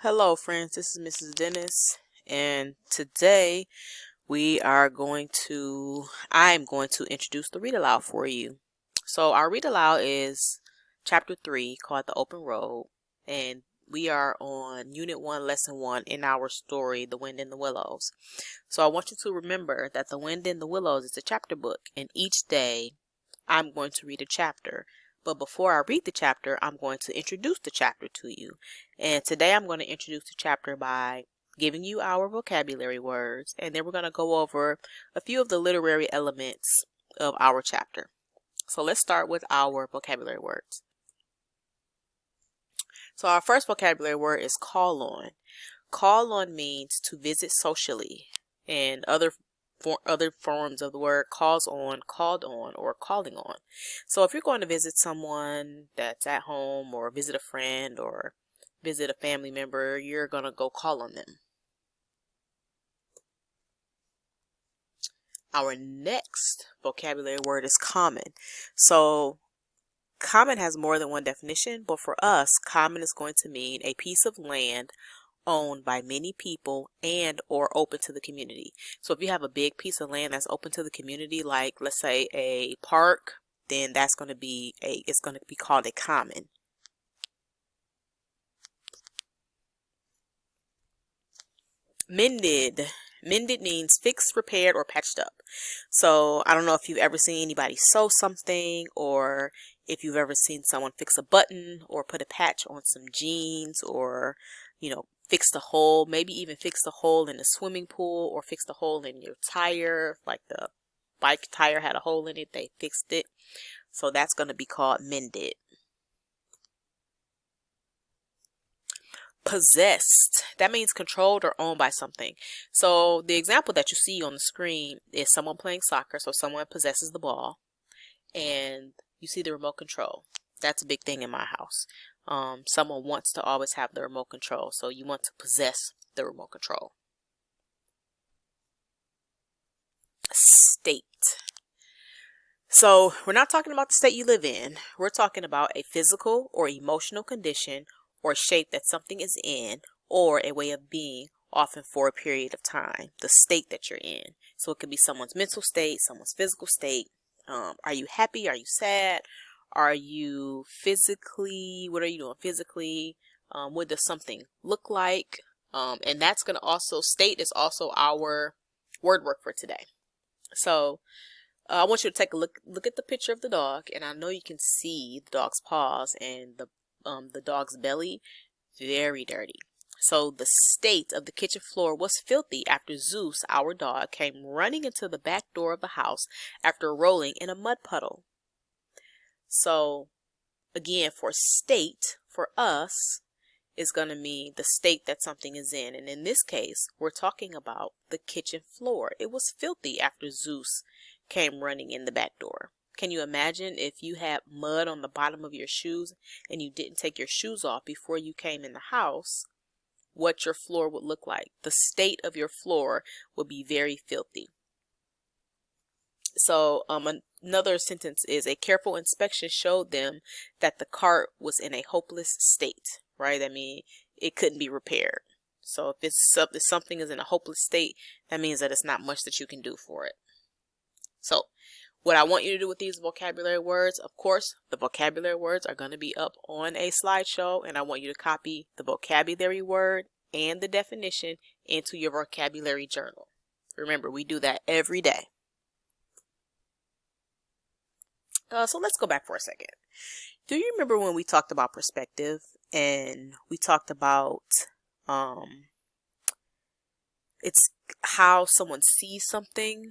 Hello friends, this is Mrs. Dennis, and today I'm going to introduce the read aloud for you. So our read aloud is chapter 3 called The Open Road, and we are on Unit 1, Lesson 1 in our story, The Wind in the Willows. So I want you to remember that The Wind in the Willows is a chapter book, and each day I'm going to read a chapter. But before I read the chapter, I'm going to introduce the chapter to you. And today I'm going to introduce the chapter by giving you our vocabulary words. And then we're going to go over a few of the literary elements of our chapter. So let's start with our vocabulary words. So our first vocabulary word is call on. Call on means to visit socially, and other forms of the word calls on, called on, or calling on. So if you're going to visit someone that's at home, or visit a friend, or visit a family member, you're going to go call on them. Our next vocabulary word is common. So common has more than one definition, but for us, common is going to mean a piece of land owned by many people and or open to the community. So if you have a big piece of land that's open to the community, like let's say a park, then it's going to be called a common. Mended means fixed, repaired, or patched up. So I don't know if you've ever seen anybody sew something, or if you've ever seen someone fix a button or put a patch on some jeans, or fix the hole, maybe even fix the hole in the swimming pool, or fix the hole in your tire, like the bike tire had a hole in it, they fixed it. So that's going to be called mended. Possessed, that means controlled or owned by something. So the example that you see on the screen is someone playing soccer. So someone possesses the ball, and you see the remote control. That's a big thing in my house. Someone wants to always have the remote control, so you want to possess the remote control. State. So we're not talking about the state you live in. We're talking about a physical or emotional condition or shape that something is in, or a way of being, often for a period of time. The state that you're in. So it could be someone's mental state, someone's physical state. Are you happy? Are you sad? Are you physically, what are you doing physically? What does something look like? And that's going to also, state is also our word work for today. So I want you to take a look at the picture of the dog, and I know you can see the dog's paws and the dog's belly, very dirty. So the state of the kitchen floor was filthy after Zeus, our dog, came running into the back door of the house after rolling in a mud puddle. So again, for state, for us, is going to mean the state that something is in. And in this case, we're talking about the kitchen floor. It was filthy after Zeus came running in the back door. Can you imagine if you had mud on the bottom of your shoes and you didn't take your shoes off before you came in the house, what your floor would look like? The state of your floor would be very filthy. So another sentence is, a careful inspection showed them that the cart was in a hopeless state, right? I mean, it couldn't be repaired. So if something is in a hopeless state, that means that it's not much that you can do for it. So what I want you to do with these vocabulary words, of course, the vocabulary words are going to be up on a slideshow, and I want you to copy the vocabulary word and the definition into your vocabulary journal. Remember, we do that every day. So let's go back for a second. Do you remember when we talked about perspective, and we talked about it's how someone sees something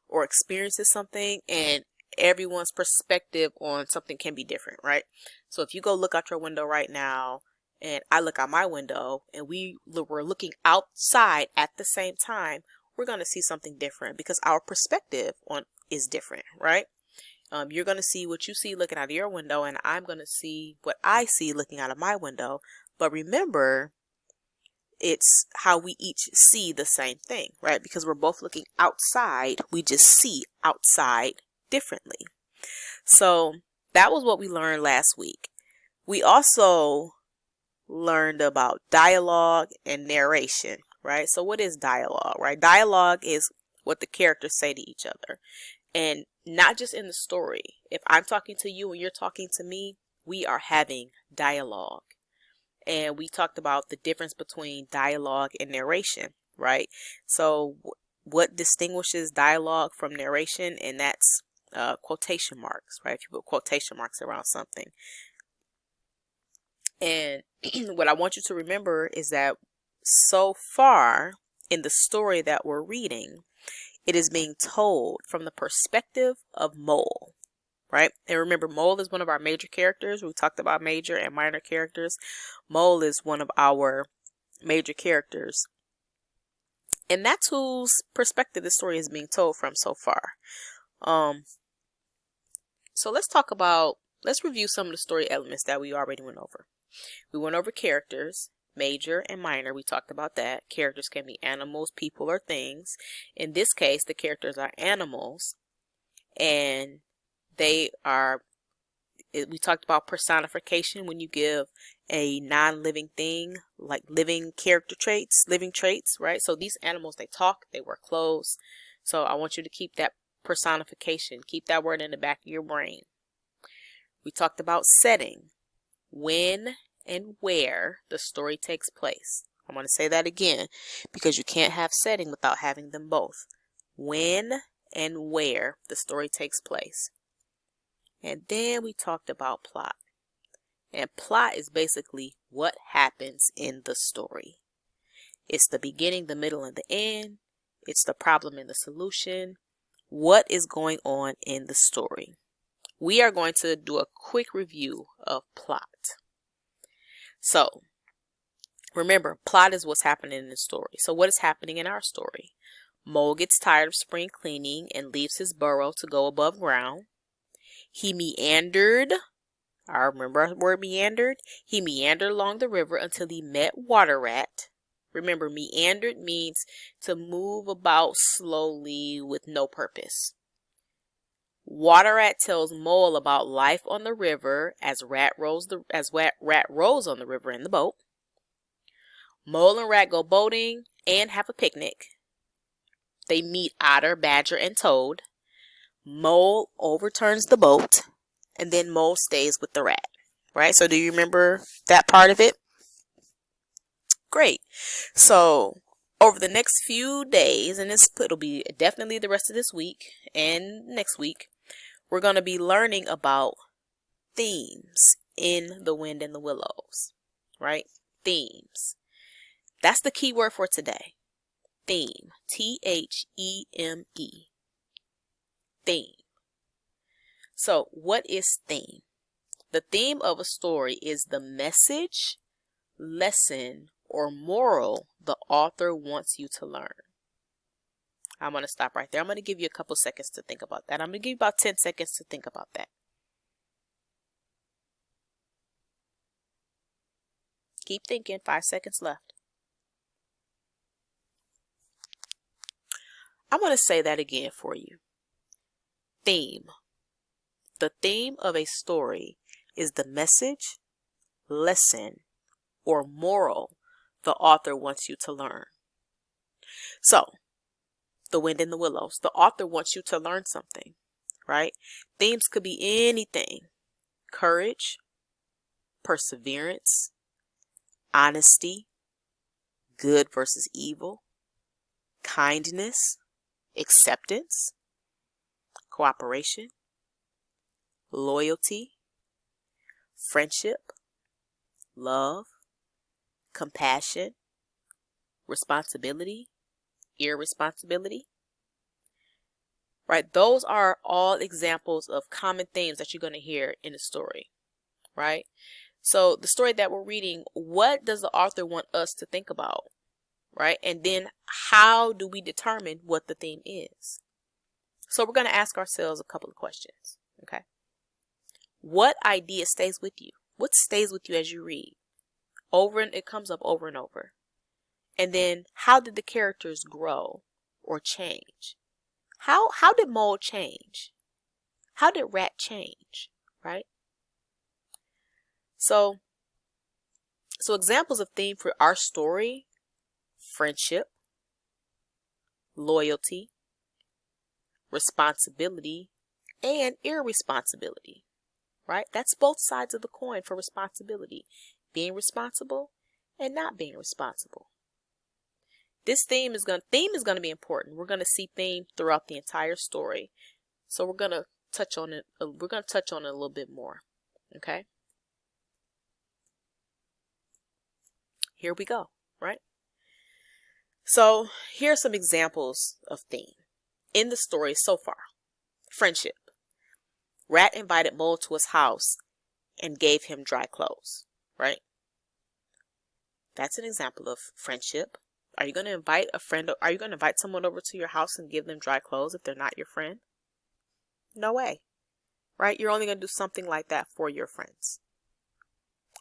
or experiences something, and everyone's perspective on something can be different, right? So if you go look out your window right now, and I look out my window, and we're looking outside at the same time, we're going to see something different because our perspective is different, right? You're going to see what you see looking out of your window, and I'm going to see what I see looking out of my window. But remember, it's how we each see the same thing, right? Because we're both looking outside, we just see outside differently. So that was what we learned last week. We also learned about dialogue and narration, right? So what is dialogue, right? Dialogue is what the characters say to each other, and not just in the story. If I'm talking to you and you're talking to me, we are having dialogue. And we talked about the difference between dialogue and narration, right? So what distinguishes dialogue from narration? And that's quotation marks, right? If you put quotation marks around something. And what I want you to remember is that so far in the story that we're reading, it is being told from the perspective of Mole, right? And remember, Mole is one of our major characters. We talked about major and minor characters. Mole is one of our major characters. And that's whose perspective the story is being told from so far. So let's review some of the story elements that we already went over. We went over characters, major and minor. We talked about that. Characters can be animals, people, or things. In this case, the characters are animals, and we talked about personification when you give a non-living thing like living traits, right? So these animals, they talk, they wear clothes. So I want you to keep that personification, keep that word in the back of your brain. We talked about setting, when and where the story takes place. I'm going to say that again because you can't have setting without having them both. When and where the story takes place. And then we talked about plot. And plot is basically what happens in the story. It's the beginning, the middle, and the end. It's the problem and the solution. What is going on in the story? We are going to do a quick review of plot. So, remember, plot is what's happening in the story. So what is happening in our story? Mole gets tired of spring cleaning and leaves his burrow to go above ground. He meandered. I remember the word meandered. He meandered along the river until he met Water Rat. Remember, meandered means to move about slowly with no purpose. Water Rat tells Mole about life on the river as Rat rows on the river in the boat. Mole and Rat go boating and have a picnic. They meet Otter, Badger, and Toad. Mole overturns the boat, and then Mole stays with the rat, right? So do you remember that part of it? Great. So over the next few days, and it'll be definitely the rest of this week and next week, we're going to be learning about themes in The Wind and the Willows, right? Themes. That's the key word for today. Theme. T-H-E-M-E. Theme. So what is theme? The theme of a story is the message, lesson, or moral the author wants you to learn. I'm going to stop right there. I'm going to give you a couple seconds to think about that. I'm going to give you about 10 seconds to think about that. Keep thinking. 5 seconds left. I'm going to say that again for you. Theme. The theme of a story is the message, lesson, or moral the author wants you to learn. So, The Wind and the Willows. The author wants you to learn something, right? Themes could be anything. Courage, perseverance, honesty, good versus evil, kindness, acceptance, cooperation, loyalty, friendship, love, compassion, responsibility, irresponsibility. Right? Those are all examples of common themes that you're going to hear in a story. Right? So the story that we're reading, what does the author want us to think about? Right? And then how do we determine what the theme is? So we're going to ask ourselves a couple of questions. Okay? What idea stays with you? What stays with you as you read? It comes up over and over. And then how did the characters grow or change? How did Mole change? How did Rat change? Right? So So examples of theme for our story: friendship, loyalty, responsibility, and irresponsibility, right? That's both sides of the coin for responsibility: being responsible and not being responsible. This theme is going to be important. We're going to see theme throughout the entire story. So we're going to touch on it. We're going to touch on it a little bit more. Okay? Here we go, right? So here are some examples of theme in the story so far. Friendship. Rat invited Mole to his house and gave him dry clothes, right? That's an example of friendship. Are you going to invite a friend? Are you going to invite someone over to your house and give them dry clothes if they're not your friend? No way, right? You're only going to do something like that for your friends.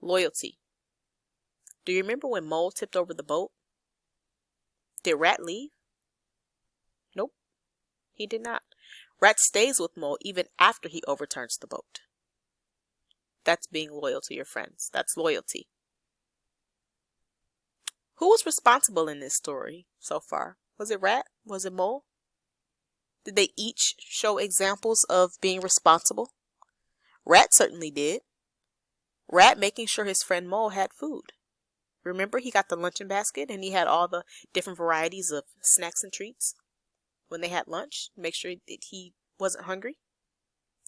Loyalty. Do you remember when Mole tipped over the boat? Did Rat leave? Nope, he did not. Rat stays with Mole even after he overturns the boat. That's being loyal to your friends. That's loyalty. Who was responsible in this story so far? Was it Rat? Was it Mole? Did they each show examples of being responsible? Rat certainly did. Rat making sure his friend Mole had food. Remember, he got the luncheon basket and he had all the different varieties of snacks and treats when they had lunch. Make sure that he wasn't hungry.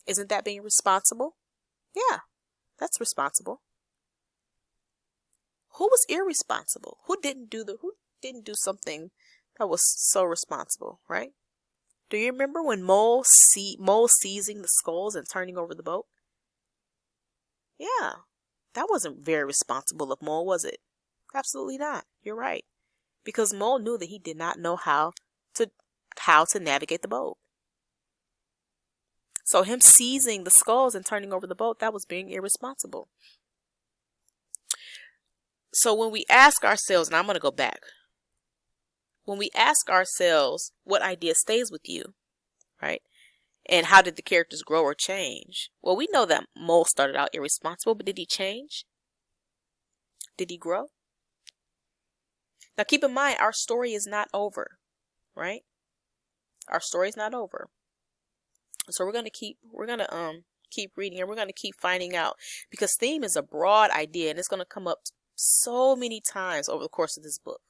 Isn't that being responsible? Yeah, that's responsible. Who was irresponsible? Who didn't do something that was so responsible, right? Do you remember when Mole seizing the skulls and turning over the boat? Yeah, that wasn't very responsible of Mole, was it? Absolutely not. You're right. Because Mole knew that he did not know how to navigate the boat. So him seizing the skulls and turning over the boat, that was being irresponsible. So when we ask ourselves, and I'm going to go back. When we ask ourselves what idea stays with you, right? And how did the characters grow or change? Well, we know that Mole started out irresponsible, but did he change? Did he grow? Now keep in mind, our story is not over, right? Our story is not over. So we're going to keep reading, and we're going to keep finding out, because theme is a broad idea and it's going to come up so many times over the course of this book.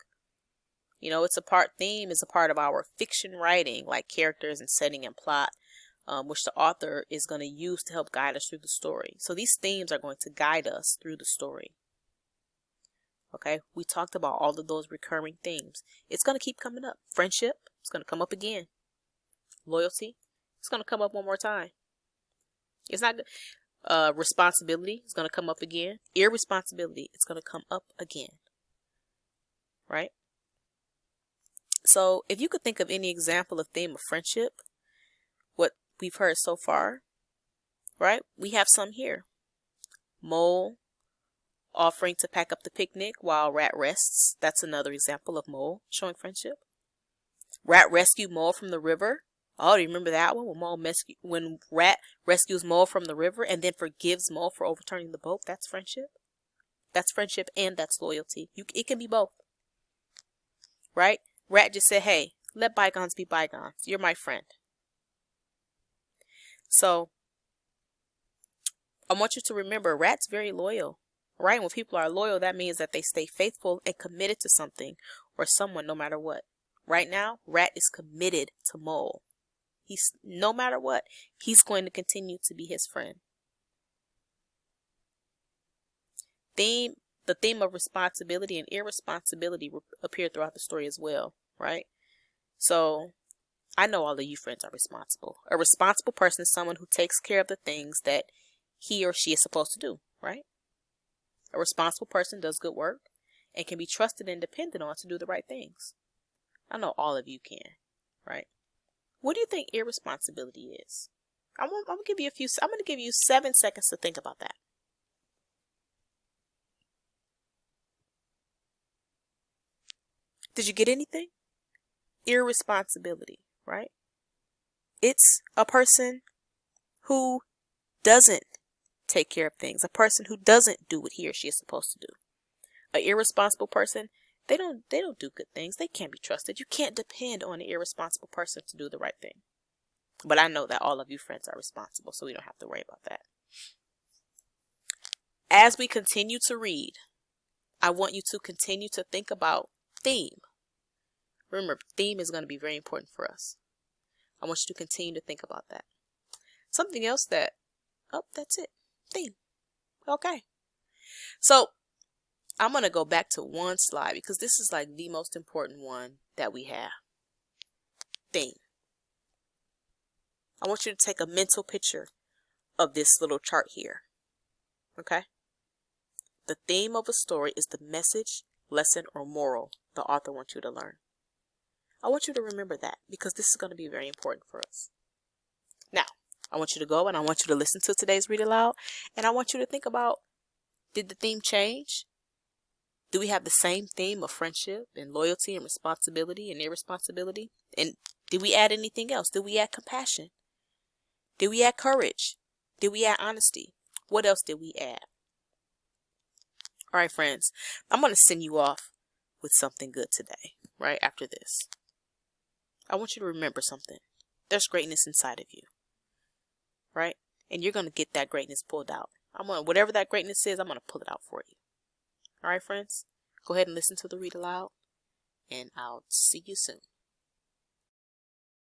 You know, theme is a part of our fiction writing, like characters and setting and plot, which the author is going to use to help guide us through the story. So these themes are going to guide us through the story. Okay, we talked about all of those recurring themes. It's going to keep coming up. Friendship, it's going to come up again. Loyalty, it's going to come up one more time. It's not good. Responsibility is going to come up again. Irresponsibility, it's going to come up again. Right? So if you could think of any example of theme of friendship, what we've heard so far, right? We have some here. Mole offering to pack up the picnic while Rat rests. That's another example of Mole showing friendship. Rat rescued Mole from the river. Oh, do you remember that one? When Rat rescues Mole from the river and then forgives Mole for overturning the boat. That's friendship. That's friendship and that's loyalty. It can be both. Right? Rat just said, hey, let bygones be bygones. You're my friend. So, I want you to remember, Rat's very loyal. Right? When people are loyal, that means that they stay faithful and committed to something or someone no matter what. Right now, Rat is committed to Mole. No matter what, he's going to continue to be his friend. The theme of responsibility and irresponsibility appear throughout the story as well, right? So, I know all of you friends are responsible. A responsible person is someone who takes care of the things that he or she is supposed to do, right? A responsible person does good work and can be trusted and depended on to do the right things. I know all of you can, right? What do you think irresponsibility is? I'm going to give you 7 seconds to think about that. Did you get anything? Irresponsibility, right? It's a person who doesn't take care of things, a person who doesn't do what he or she is supposed to do. An irresponsible person, they don't do good things. They can't be trusted. You can't depend on an irresponsible person to do the right thing. But I know that all of you friends are responsible, so we don't have to worry about that. As we continue to read, I want you to continue to think about theme. Remember, theme is going to be very important for us. I want you to continue to think about that. Something else that, that's it. Theme. Okay. So, I'm going to go back to one slide because this is like the most important one that we have. Theme. I want you to take a mental picture of this little chart here. Okay? The theme of a story is the message, lesson, or moral the author wants you to learn. I want you to remember that because this is going to be very important for us. Now, I want you to go and I want you to listen to today's Read Aloud, and I want you to think about, did the theme change? Do we have the same theme of friendship and loyalty and responsibility and irresponsibility? And did we add anything else? Did we add compassion? Did we add courage? Did we add honesty? What else did we add? All right, friends, I'm going to send you off with something good today, right after this. I want you to remember something. There's greatness inside of you, right? And you're going to get that greatness pulled out. Whatever that greatness is, I'm going to pull it out for you. All right, friends, go ahead and listen to the Read Aloud, and I'll see you soon.